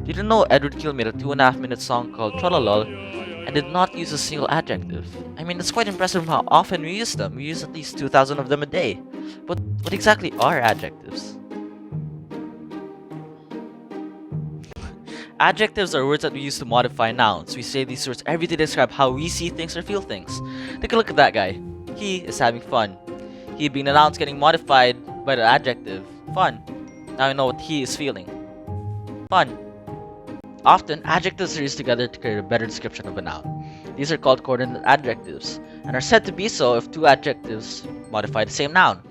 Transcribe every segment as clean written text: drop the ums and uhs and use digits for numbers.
Did you know Edward Gill made a 2.5 minute song called Trollolol and did not use a single adjective? I mean, it's quite impressive how often we use them. We use at least 2,000 of them a day. But what exactly are adjectives? Adjectives are words that we use to modify nouns. We say these words every day to describe how we see things or feel things. Take a look at that guy. He is having fun. He being a noun is getting modified by the adjective fun. Now you know what he is feeling. Fun. Often, adjectives are used together to create a better description of a noun. These are called coordinate adjectives, and are said to be so if two adjectives modify the same noun.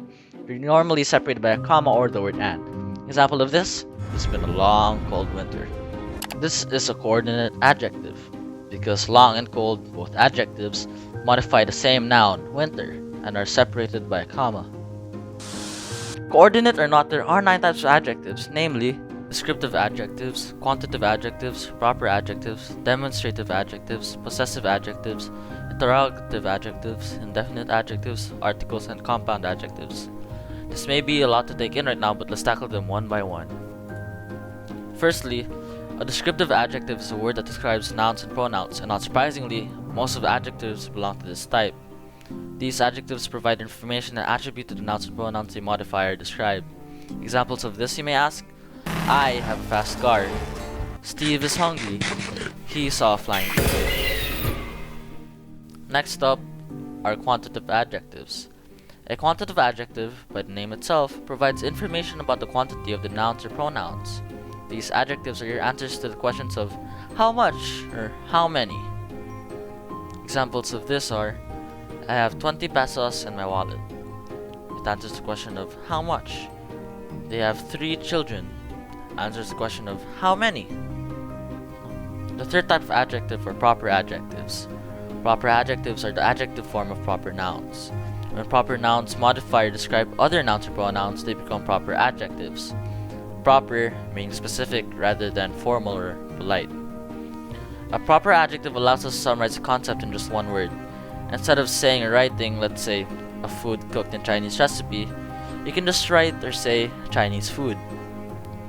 They're normally separated by a comma or the word and. Example of this: it's been a long, cold winter. This is a coordinate adjective, because long and cold, both adjectives, modify the same noun, winter, and are separated by a comma. Coordinate or not, there are 9 types of adjectives, namely descriptive adjectives, quantitative adjectives, proper adjectives, demonstrative adjectives, possessive adjectives, interrogative adjectives, indefinite adjectives, articles, and compound adjectives. This may be a lot to take in right now, but let's tackle them one by one. Firstly, a descriptive adjective is a word that describes nouns and pronouns, and not surprisingly, most of the adjectives belong to this type. These adjectives provide information and attribute to the nouns and pronouns they modify or describe. Examples of this, you may ask: I have a fast car. Steve is hungry. He saw a flying bird. Next up are quantitative adjectives. A quantitative adjective, by the name itself, provides information about the quantity of the nouns or pronouns. These adjectives are your answers to the questions of how much or how many. Examples of this are: I have 20 pesos in my wallet. It answers the question of how much. They have 3 children. Answers the question of how many. The third type of adjective are proper adjectives. Proper adjectives are the adjective form of proper nouns. When proper nouns modify or describe other nouns or pronouns, they become proper adjectives. Proper meaning specific rather than formal or polite. A proper adjective allows us to summarize a concept in just one word. Instead of saying or writing, let's say, a food cooked in Chinese recipe, you can just write or say Chinese food.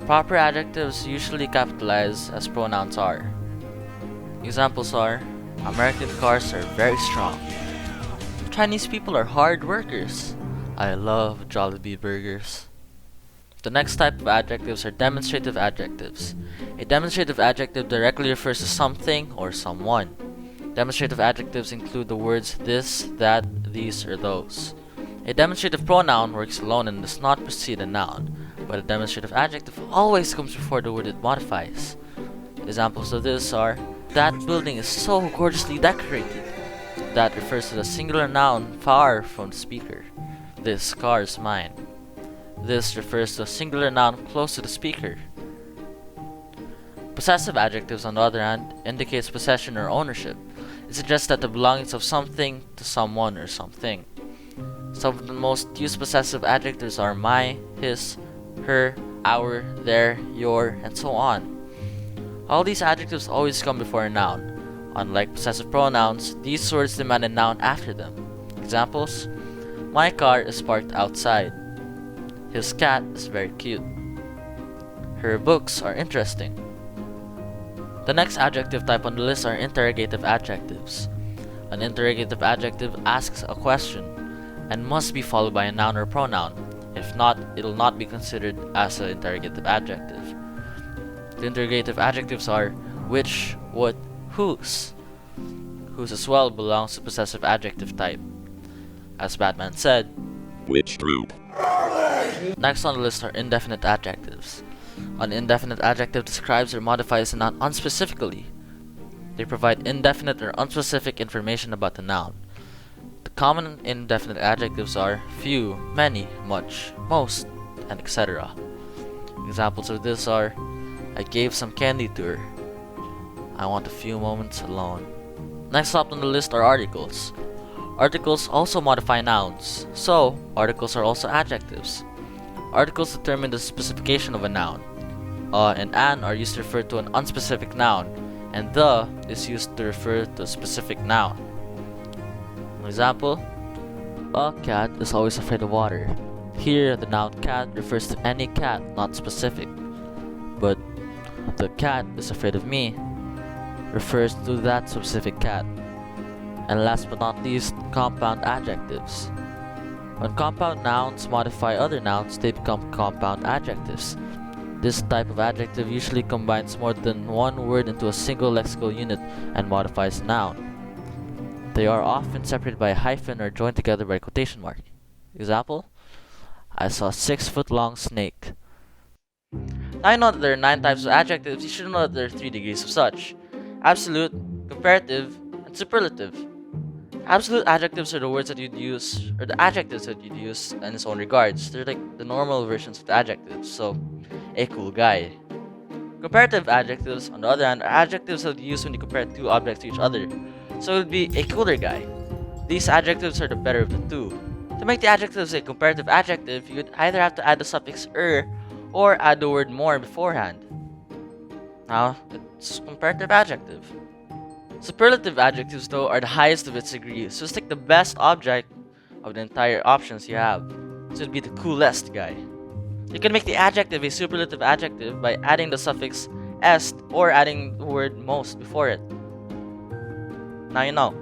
Proper adjectives usually capitalize as pronouns are. Examples are: American cars are very strong. Chinese people are hard workers. I love Jollibee burgers. The next type of adjectives are demonstrative adjectives. A demonstrative adjective directly refers to something or someone. Demonstrative adjectives include the words this, that, these, or those. A demonstrative pronoun works alone and does not precede a noun, but a demonstrative adjective always comes before the word it modifies. Examples of this are: that building is so gorgeously decorated. That refers to the singular noun far from the speaker. This car is mine. This refers to a singular noun close to the speaker. Possessive adjectives, on the other hand, indicates possession or ownership. It suggests that the belongings of something to someone or something. Some of the most used possessive adjectives are my, his, her, our, their, your, and so on. All these adjectives always come before a noun. Unlike possessive pronouns, these words demand a noun after them. Examples: my car is parked outside. His cat is very cute. Her books are interesting. The next adjective type on the list are interrogative adjectives. An interrogative adjective asks a question and must be followed by a noun or pronoun. If not, it'll not be considered as an interrogative adjective. The interrogative adjectives are which, what, whose. Whose as well belongs to possessive adjective type. As Batman said, Which group? next on the list are indefinite adjectives. An indefinite adjective describes or modifies a noun unspecifically. They provide indefinite or unspecific information about the noun. The common indefinite adjectives are few, many, much, most, and etc. Examples of this are: I gave some candy to her. I want a few moments alone. Next up on the list are articles. Articles also modify nouns, so articles are also adjectives. Articles determine the specification of a noun. And an are used to refer to an unspecific noun, and the is used to refer to a specific noun. An example: a cat is always afraid of water. Here, the noun cat refers to any cat, not specific. But The cat is afraid of me refers to that specific cat. And last but not least, compound adjectives. When compound nouns modify other nouns, they become compound adjectives. This type of adjective usually combines more than one word into a single lexical unit and modifies a noun. They are often separated by a hyphen or joined together by a quotation mark. Example, I saw a 6-foot-long snake. Now you know that there are 9 types of adjectives, you should know that there are 3 degrees of such: absolute, comparative, and superlative. Absolute adjectives are the words that you'd use, or the adjectives that you'd use in its own regards. They're like the normal versions of the adjectives, so, a cool guy. Comparative adjectives, on the other hand, are adjectives that you use when you compare 2 objects to each other. So it would be a cooler guy. These adjectives are the better of the 2. To make the adjectives a comparative adjective, you would either have to add the suffix er or add the word more beforehand. Now, it's comparative adjective. Superlative adjectives, though, are the highest of its degree, so it's like the best object of the entire options you have. So it'd be the coolest guy. You can make the adjective a superlative adjective by adding the suffix est or adding the word most before it. Now you know.